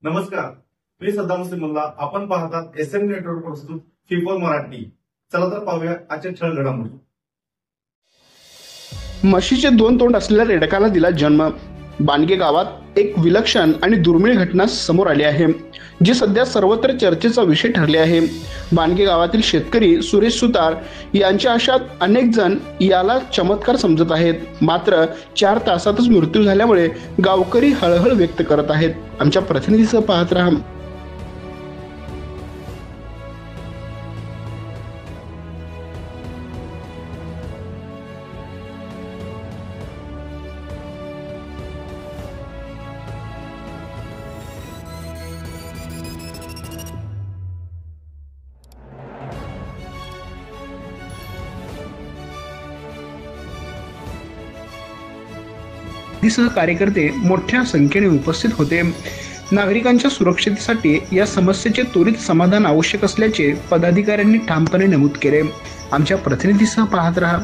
नमस्कार, मी सद्दाम हुसेन मुल्ला. आपण पाहतात एसएन नेटवर्क प्रस्तुत FIFO मराठी. चला तर पाहूया आजच्या ठळक घडामोडी. म्हशीचे 2 तोंड असलेल्या रेडकाला दिला जन्म. बाणगे गावात एक विलक्षण आणि दुर्मिळ घटना समोर आली आहे, जी सध्या सर्वत्र चर्चेचा विषय ठरली आहे. बाणगे गावातील शेतकरी सुरेश सुतार यांच्या आशात अनेक जण याला चमत्कार समजत आहेत. मात्र 4 तासातच मृत्यू झाल्यामुळे गावकरी हळहळ व्यक्त करत आहेत. आमच्या प्रतिनिधीसह पाहत राहा. सह कार्यकर्ते मोठ्या संख्येने उपस्थित होते. नागरिकांच्या सुरक्षेसाठी या समस्येचे त्वरित समाधान आवश्यक असल्याचे पदाधिकाऱ्यांनी ठामपणे नमूद केले. आमच्या प्रतिनिधीसह पाहत राहा.